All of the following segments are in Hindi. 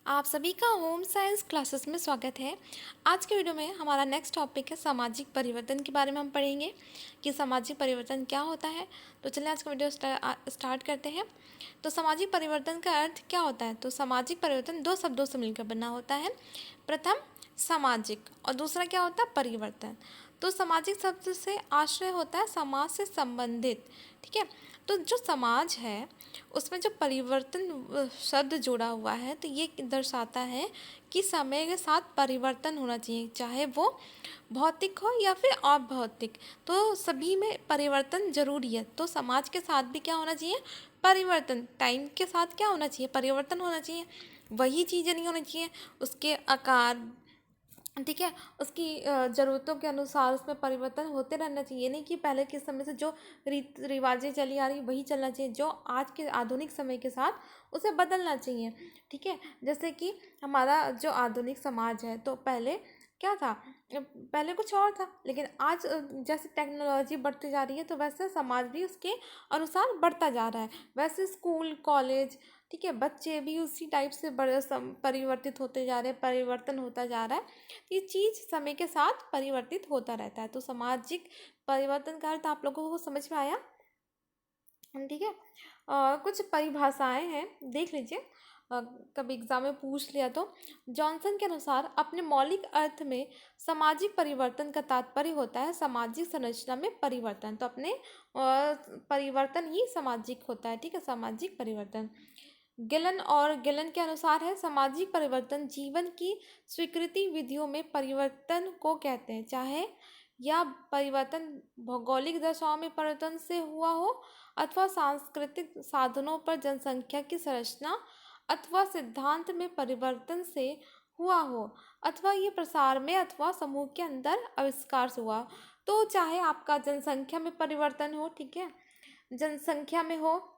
आप सभी का होम साइंस क्लासेस में स्वागत है। आज के वीडियो में हमारा नेक्स्ट टॉपिक है सामाजिक परिवर्तन के बारे में हम पढ़ेंगे कि सामाजिक परिवर्तन क्या होता है। तो चलिए आज का वीडियो स्टार्ट करते हैं। तो सामाजिक परिवर्तन का अर्थ क्या होता है? तो सामाजिक परिवर्तन दो शब्दों से मिलकर बना होता है। प्रथम सामाजिक और दूसरा क्या होता है? परिवर्तन। तो सामाजिक शब्द से आश्रय होता है समाज से संबंधित, ठीक है। तो जो समाज है उसमें जो परिवर्तन शब्द जुड़ा हुआ है तो ये दर्शाता है कि समय के साथ परिवर्तन होना चाहिए, चाहे वो भौतिक हो या फिर अभौतिक। तो सभी में परिवर्तन जरूरी है। तो समाज के साथ भी क्या होना चाहिए? परिवर्तन। टाइम के साथ क्या होना चाहिए? परिवर्तन होना चाहिए। वही चीज़ें नहीं होनी चाहिए, उसके आकार, ठीक है, उसकी ज़रूरतों के अनुसार उसमें परिवर्तन होते रहना चाहिए। नहीं कि पहले के समय से जो रीत रिवाजें चली आ रही वही चलना चाहिए, जो आज के आधुनिक समय के साथ उसे बदलना चाहिए, ठीक है। जैसे कि हमारा जो आधुनिक समाज है तो पहले क्या था? पहले कुछ और था, लेकिन आज जैसे टेक्नोलॉजी बढ़ती जा रही है तो वैसे समाज भी उसके अनुसार बढ़ता जा रहा है। वैसे स्कूल कॉलेज, ठीक है, बच्चे भी उसी टाइप से बड़े परिवर्तित होते जा रहे हैं, परिवर्तन होता जा रहा है। ये चीज़ समय के साथ परिवर्तित होता रहता है। तो सामाजिक परिवर्तन का अर्थ आप लोगों को समझ में आया? ठीक है। कुछ परिभाषाएं हैं, देख लीजिए। कभी एग्जाम में पूछ लिया तो जॉनसन के अनुसार अपने मौलिक अर्थ में सामाजिक परिवर्तन का तात्पर्य होता है सामाजिक संरचना में परिवर्तन। तो अपने परिवर्तन ही सामाजिक होता है, ठीक है, सामाजिक परिवर्तन। गिलन के अनुसार है सामाजिक परिवर्तन जीवन की स्वीकृति विधियों में परिवर्तन को कहते हैं, चाहे यह परिवर्तन भौगोलिक दशाओं में परिवर्तन से हुआ हो अथवा सांस्कृतिक साधनों पर जनसंख्या की संरचना अथवा सिद्धांत में परिवर्तन से हुआ हो, अथवा ये प्रसार में अथवा समूह के अंदर आविष्कार से हुआ। तो चाहे आपका जनसंख्या में परिवर्तन हो, ठीक है, जनसंख्या में हो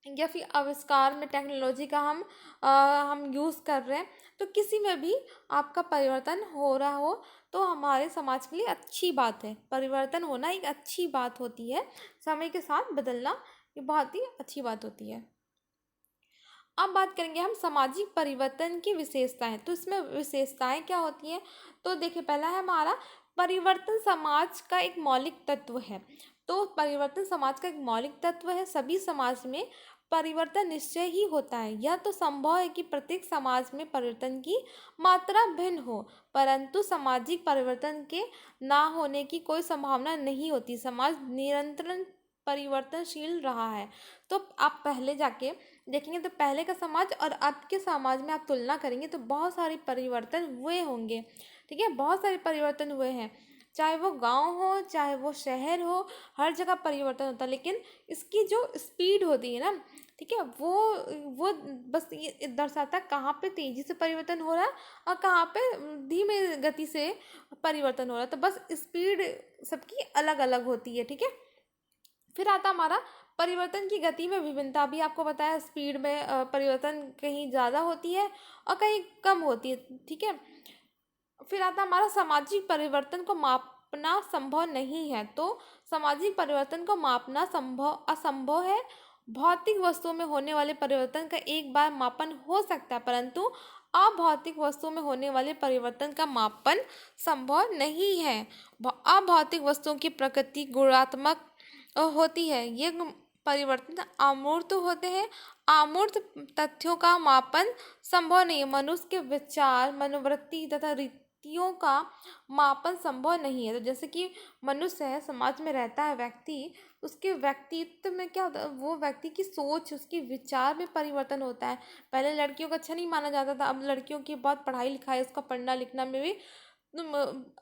या फिर आविष्कार में टेक्नोलॉजी का हम यूज़ कर रहे हैं, तो किसी में भी आपका परिवर्तन हो रहा हो तो हमारे समाज के लिए अच्छी बात है। परिवर्तन होना एक अच्छी बात होती है, समय के साथ बदलना ये बहुत ही अच्छी बात होती है। अब बात करेंगे हम सामाजिक परिवर्तन की विशेषताएं। तो इसमें विशेषताएं क्या होती हैं? तो देखिए, पहला है हमारा परिवर्तन समाज का एक मौलिक तत्व है। तो परिवर्तन समाज का एक मौलिक तत्व है। सभी समाज में परिवर्तन निश्चय ही होता है। यह तो संभव है कि प्रत्येक समाज में परिवर्तन की मात्रा भिन्न हो, परंतु सामाजिक परिवर्तन के ना होने की कोई संभावना नहीं होती। समाज निरंतर परिवर्तनशील रहा है। तो आप पहले जाके देखेंगे तो पहले का समाज और अब के समाज में आप तुलना करेंगे तो बहुत सारे परिवर्तन हुए होंगे, ठीक है, बहुत सारे परिवर्तन हुए हैं। चाहे वो गांव हो चाहे वो शहर हो, हर जगह परिवर्तन होता है। लेकिन इसकी जो स्पीड होती है ना, ठीक है, वो बस ये दर्शाता है कहाँ पे तेजी से परिवर्तन हो रहा है और कहाँ पे धीमे गति से परिवर्तन हो रहा है। तो बस स्पीड सबकी अलग अलग होती है, ठीक है। फिर आता हमारा परिवर्तन की गति में विभिन्नता। भी आपको बताया स्पीड में परिवर्तन कहीं ज़्यादा होती है और कहीं कम होती है, ठीक है। फिर आता हमारा सामाजिक परिवर्तन को मापना संभव नहीं है। तो सामाजिक परिवर्तन को मापना संभव असंभव है। भौतिक वस्तुओं में होने वाले परिवर्तन का एक बार मापन हो सकता है, परंतु अभौतिक वस्तुओं में होने वाले परिवर्तन का मापन संभव नहीं है। अभौतिक वस्तुओं की प्रकृति गुणात्मक होती है। ये परिवर्तन अमूर्त होते हैं। अमूर्त तथ्यों का मापन संभव नहीं है। मनुष्य के विचार मनोवृत्ति तथा रीतियों का मापन संभव नहीं है। तो जैसे कि मनुष्य है, समाज में रहता है व्यक्ति, उसके व्यक्तित्व में क्या होता है? वो व्यक्ति की सोच, उसकी विचार में परिवर्तन होता है। पहले लड़कियों को अच्छा नहीं माना जाता था, अब लड़कियों की बहुत पढ़ाई लिखाई, उसका पढ़ना लिखना में भी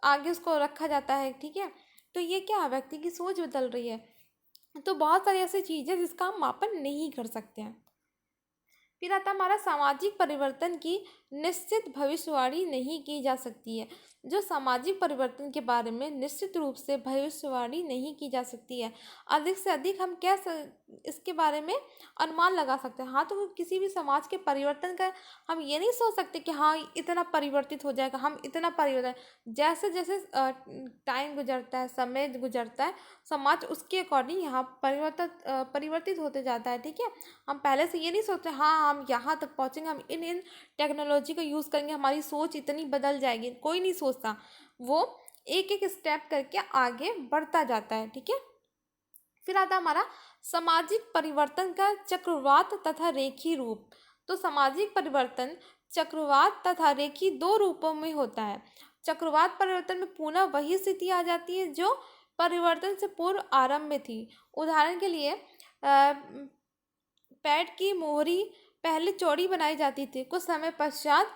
आगे उसको रखा जाता है, ठीक है। तो ये क्या, व्यक्ति की सोच बदल रही है। तो बहुत सारी ऐसी चीज़ें जिसका हम मापन नहीं कर सकते हैं। फिर आता हमारा सामाजिक परिवर्तन की निश्चित भविष्यवाणी नहीं की जा सकती है। जो सामाजिक परिवर्तन के बारे में निश्चित रूप से भविष्यवाणी नहीं की जा सकती है। अधिक से अधिक हम इसके बारे में अनुमान लगा सकते हैं। हाँ, तो किसी भी समाज के परिवर्तन का हम ये नहीं सोच सकते कि हाँ इतना परिवर्तित हो जाएगा, हम इतना परिवर्तन, जैसे जैसे टाइम गुजरता है, समय गुजरता है, समाज उसके अकॉर्डिंग यहाँ परिवर्तित होते जाता है। ठीक है, हम पहले से ये नहीं सोचते हाँ हम यहाँ तक पहुँचेंगे, हम इन इन टेक्नोलॉजी का यूज़ करेंगे, हमारी सोच इतनी बदल जाएगी, कोई नहीं सोचता। वो एक एक स्टेप करके आगे बढ़ता जाता है। ठीक है, फिर आता हमारा सामाजिक परिवर्तन का चक्रवात तथा रेखी रूप। तो सामाजिक परिवर्तन चक्रवात तथा रेखी दो रूपों में होता है। चक्रवात परिवर्तन में पुनः वही स्थिति आ जाती है जो परिवर्तन से पूर्व आरंभ में थी। उदाहरण के लिए पैड की मोहरी पहले चौड़ी बनाई जाती थी, कुछ समय पश्चात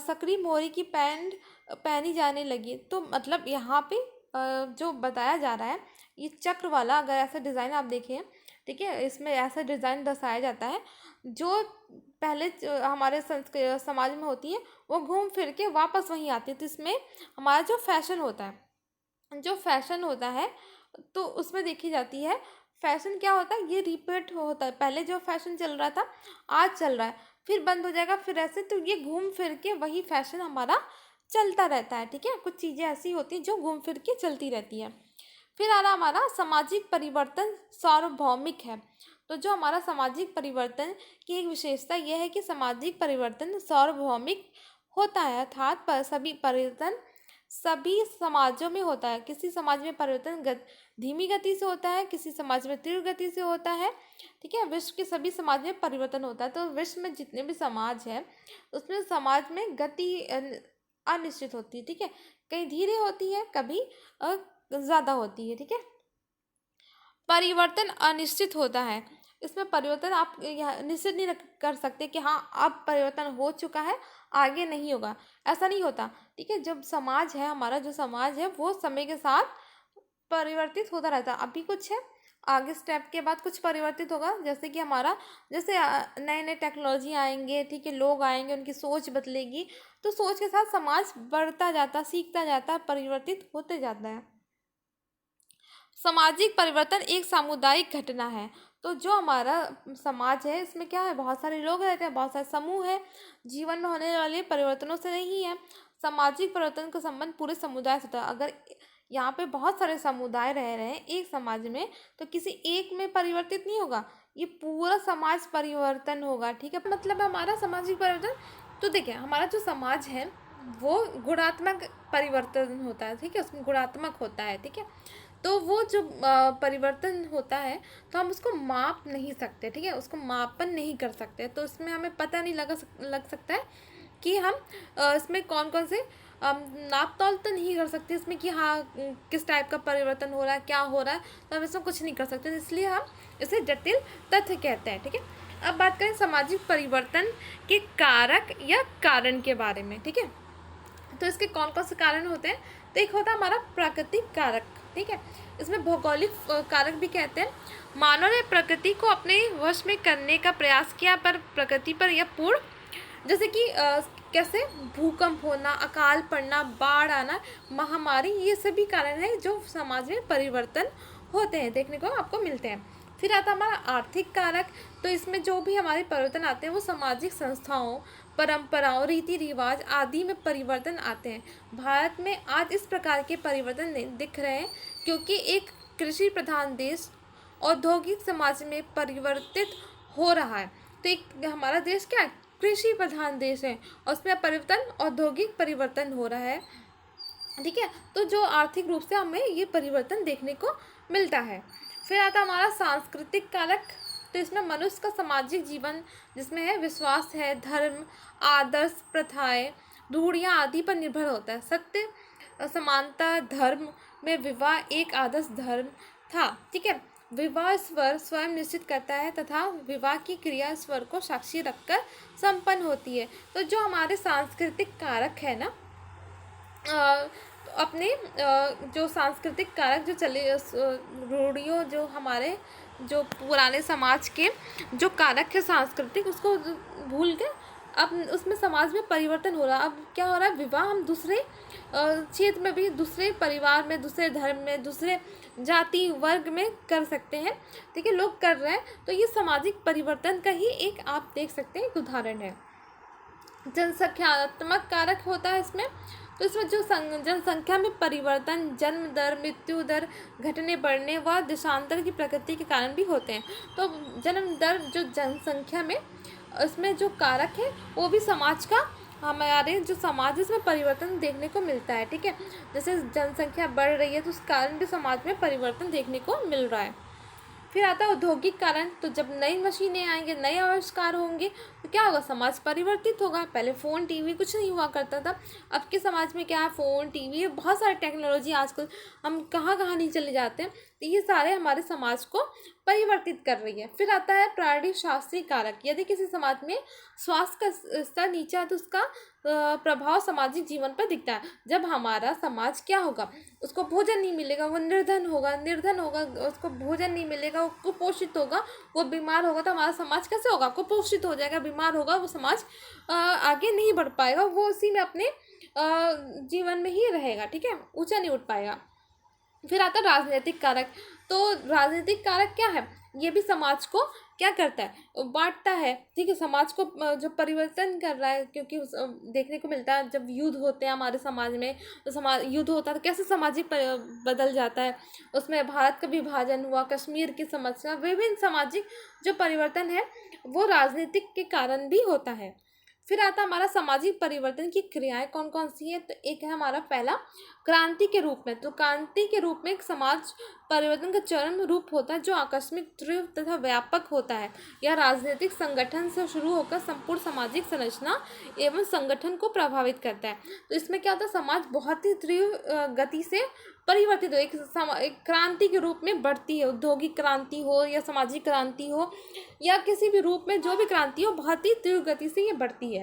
सक्रिय मोहरी की पैंट पहनी जाने लगी। तो मतलब यहाँ पे जो बताया जा रहा है ये चक्र वाला, अगर ऐसा डिज़ाइन आप देखें, ठीक है, इसमें ऐसा डिज़ाइन दर्शाया जाता है जो पहले हमारे समाज में होती है वो घूम फिर के वापस वहीं आती है। तो इसमें हमारा जो फैशन होता है तो उसमें देखी जाती है फैशन क्या होता है, ये रिपीट होता है। पहले जो फैशन चल रहा था आज चल रहा है, फिर बंद हो जाएगा, फिर ऐसे, तो ये घूम फिर के वही फैशन हमारा चलता रहता है। ठीक है, कुछ चीज़ें ऐसी होती हैं जो घूम फिर के चलती रहती हैं। फिर आ रहा हमारा सामाजिक परिवर्तन सार्वभौमिक है। तो जो हमारा सामाजिक परिवर्तन की एक विशेषता यह है कि सामाजिक परिवर्तन सार्वभौमिक होता है, अर्थात सभी परिवर्तन सभी समाजों में होता है। किसी समाज में परिवर्तन धीमी गति से होता है, किसी समाज में तीव्र गति से होता है। ठीक है, विश्व के सभी समाज में परिवर्तन होता है। तो विश्व में जितने भी समाज है उसमें समाज में गति अनिश्चित होती है। ठीक है, कहीं धीरे होती है, कभी ज़्यादा होती है। ठीक है, परिवर्तन अनिश्चित होता है। इसमें परिवर्तन आप निश्चित नहीं कर सकते कि हाँ अब परिवर्तन हो चुका है, आगे नहीं होगा, ऐसा नहीं होता। ठीक है, जब समाज है, हमारा जो समाज है वो समय के साथ परिवर्तित होता रहता है। अभी कुछ है, आगे स्टेप के बाद कुछ परिवर्तित होगा, जैसे कि हमारा जैसे नए नए टेक्नोलॉजी आएंगे, ठीक है, लोग आएंगे, उनकी सोच बदलेगी, तो सोच के साथ समाज बढ़ता जाता, सीखता जाता, परिवर्तित होते जाता है। सामाजिक परिवर्तन एक सामुदायिक घटना है। तो जो हमारा समाज है इसमें क्या है, बहुत सारे लोग रहते हैं, बहुत सारे समूह है, जीवन में होने वाले परिवर्तनों से नहीं है। सामाजिक परिवर्तन का संबंध पूरे समुदाय से होता है। अगर यहाँ पे बहुत सारे समुदाय रह रहे हैं एक समाज में, तो किसी एक में परिवर्तित नहीं होगा, ये पूरा समाज परिवर्तन होगा। ठीक है, मतलब हमारा सामाजिक परिवर्तन, तो देखिए हमारा जो समाज है वो गुणात्मक परिवर्तन होता है। ठीक है, उसमें गुणात्मक होता है। ठीक है, तो वो जो परिवर्तन होता है तो हम उसको माप नहीं सकते। ठीक है, उसको मापन नहीं कर सकते, तो इसमें हमें पता नहीं लग सकता है कि हम इसमें कौन कौन से नाप तौल तो नहीं कर सकते इसमें कि हाँ किस टाइप का परिवर्तन हो रहा है, क्या हो रहा है, तो हम इसमें कुछ नहीं कर सकते, इसलिए हम इसे जटिल तथ्य कहते हैं। ठीक है, अब बात करें सामाजिक परिवर्तन के कारक या कारण के बारे में। ठीक है, तो इसके कौन कौन से कारण होते हैं, तो एक होता है हमारा प्राकृतिक कारक। ठीक है, इसमें भौगोलिक कारक भी कहते हैं। मानव ने प्रकृति को अपने वश में करने का प्रयास किया, पर प्रकृति पर यह पूर्ण, जैसे कि कैसे भूकंप होना, अकाल पड़ना, बाढ़ आना, महामारी, ये सभी कारण हैं जो समाज में परिवर्तन होते हैं, देखने को आपको मिलते हैं। फिर आता हमारा आर्थिक कारक। तो इसमें जो भी हमारे परिवर्तन आते हैं वो सामाजिक संस्थाओं, परंपराओं, रीति रिवाज आदि में परिवर्तन आते हैं। भारत में आज इस प्रकार के परिवर्तन दिख रहे हैं क्योंकि एक कृषि प्रधान देश औद्योगिक समाज में परिवर्तित हो रहा है। तो एक हमारा देश क्या है, कृषि प्रधान देश है, और उसमें परिवर्तन औद्योगिक परिवर्तन हो रहा है। ठीक है, तो जो आर्थिक रूप से हमें ये परिवर्तन देखने को मिलता है। फिर आता हमारा सांस्कृतिक कारक। तो इसमें मनुष्य का सामाजिक जीवन जिसमें है विश्वास है, धर्म, आदर्श, प्रथाएं, रूढ़ियाँ आदि पर निर्भर होता है। सत्य, समानता, धर्म में विवाह एक आदर्श धर्म था। ठीक है, विवाह स्वर स्वयं निश्चित करता है तथा विवाह की क्रिया स्वर को साक्षी रखकर संपन्न होती है। तो जो हमारे सांस्कृतिक कारक है ना, अपने जो सांस्कृतिक कारक जो चले रूढ़ियों, जो हमारे जो पुराने समाज के जो कारक है सांस्कृतिक, उसको भूल के अब उसमें समाज में परिवर्तन हो रहा है। अब क्या हो रहा है, विवाह हम दूसरे क्षेत्र में भी, दूसरे परिवार में, दूसरे धर्म में, दूसरे जाति वर्ग में कर सकते हैं, ठीक है, लोग कर रहे हैं। तो ये सामाजिक परिवर्तन का ही एक आप देख सकते हैं एक उदाहरण है। जनसंख्यात्मक कारक होता है इसमें, तो इसमें जो जनसंख्या में परिवर्तन जन्म दर, मृत्यु दर घटने बढ़ने व देशांतर की प्रकृति के कारण भी होते हैं। तो जन्म दर जो जनसंख्या में इसमें जो कारक है वो भी समाज का, हमारे जो समाज है इसमें परिवर्तन देखने को मिलता है, ठीक है। जैसे जनसंख्या बढ़ रही है तो उस कारण भी समाज में परिवर्तन देखने को मिल रहा है। फिर आता है औद्योगिक कारण। तो जब नई मशीनें आएंगे, नए आविष्कार होंगे तो क्या होगा, समाज परिवर्तित होगा। पहले फ़ोन टीवी कुछ नहीं हुआ करता था, अब के समाज में क्या है, फ़ोन टीवी बहुत सारी टेक्नोलॉजी आजकल, हम कहाँ कहाँ नहीं चले जाते हैं। तो ये सारे हमारे समाज को परिवर्तित कर रही है। फिर आता है प्राणी शास्त्रीय कारक। यदि किसी समाज में स्वास्थ्य का स्तर नीचा है तो उसका प्रभाव सामाजिक जीवन पर दिखता है। जब हमारा समाज क्या होगा, उसको भोजन नहीं मिलेगा, वो निर्धन होगा, उसको भोजन नहीं मिलेगा, वो कुपोषित होगा, वो बीमार होगा, तो हमारा समाज कैसे होगा, कुपोषित हो जाएगा, बीमार होगा, वो समाज आगे नहीं बढ़ पाएगा, वो उसी में अपने जीवन में ही रहेगा, ठीक है, ऊंचा नहीं उठ पाएगा। फिर आता है राजनीतिक कारक। तो राजनीतिक कारक क्या है, ये भी समाज को क्या करता है, बांटता है, ठीक है, समाज को जो परिवर्तन कर रहा है। क्योंकि देखने को मिलता है जब युद्ध होते हैं हमारे समाज में, तो समाज युद्ध होता है तो कैसे सामाजिक बदल जाता है। उसमें भारत का विभाजन हुआ, कश्मीर की समस्या, विभिन्न सामाजिक जो परिवर्तन है वो राजनीतिक के कारण भी होता है। फिर आता हमारा सामाजिक परिवर्तन की क्रियाएं कौन कौन सी है। तो एक है हमारा पहला क्रांति के रूप में। तो क्रांति के रूप में एक समाज परिवर्तन का चरम रूप होता है जो आकस्मिक, तीव्र तथा व्यापक होता है। यह राजनीतिक संगठन से शुरू होकर संपूर्ण सामाजिक संरचना एवं संगठन को प्रभावित करता है। तो इसमें क्या होता है, समाज बहुत ही तीव्र गति से परिवर्तित हो, एक क्रांति के रूप में बढ़ती है। औद्योगिक क्रांति हो या सामाजिक क्रांति हो या किसी भी रूप में जो भी क्रांति हो, बहुत ही तीव्र गति से ये बढ़ती है।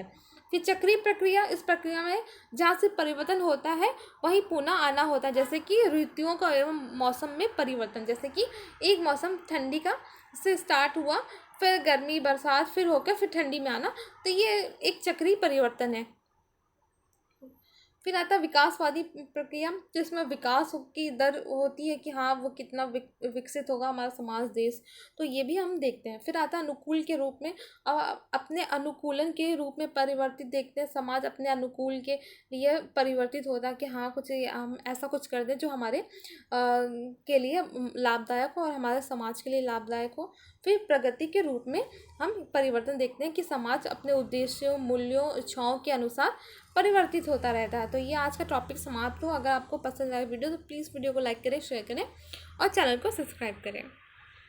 फिर चक्रीय प्रक्रिया। इस प्रक्रिया में जहाँ से परिवर्तन होता है वहीं पुनः आना होता है। जैसे कि ऋतुओं का एवं मौसम में परिवर्तन, जैसे कि एक मौसम ठंडी का से स्टार्ट हुआ, फिर गर्मी, बरसात, फिर होकर फिर ठंडी में आना, तो ये एक चक्रीय परिवर्तन है। फिर आता है विकासवादी प्रक्रिया, जिसमें विकास की दर होती है कि हाँ वो कितना विकसित होगा हमारा समाज, देश, तो ये भी हम देखते हैं। फिर आता है अनुकूल के रूप में, अपने अनुकूलन के रूप में परिवर्तित देखते हैं। समाज अपने अनुकूल के लिए परिवर्तित होता है कि हाँ कुछ हम ऐसा कुछ कर दें जो हमारे के लिए लाभदायक हो और हमारे समाज के लिए लाभदायक हो। फिर प्रगति के रूप में हम परिवर्तन देखते हैं कि समाज अपने उद्देश्यों, मूल्यों, इच्छाओं के अनुसार परिवर्तित होता रहता है। तो ये आज का टॉपिक समाप्त हो। अगर आपको पसंद आए वीडियो तो प्लीज़ वीडियो को लाइक करें, शेयर करें और चैनल को सब्सक्राइब करें।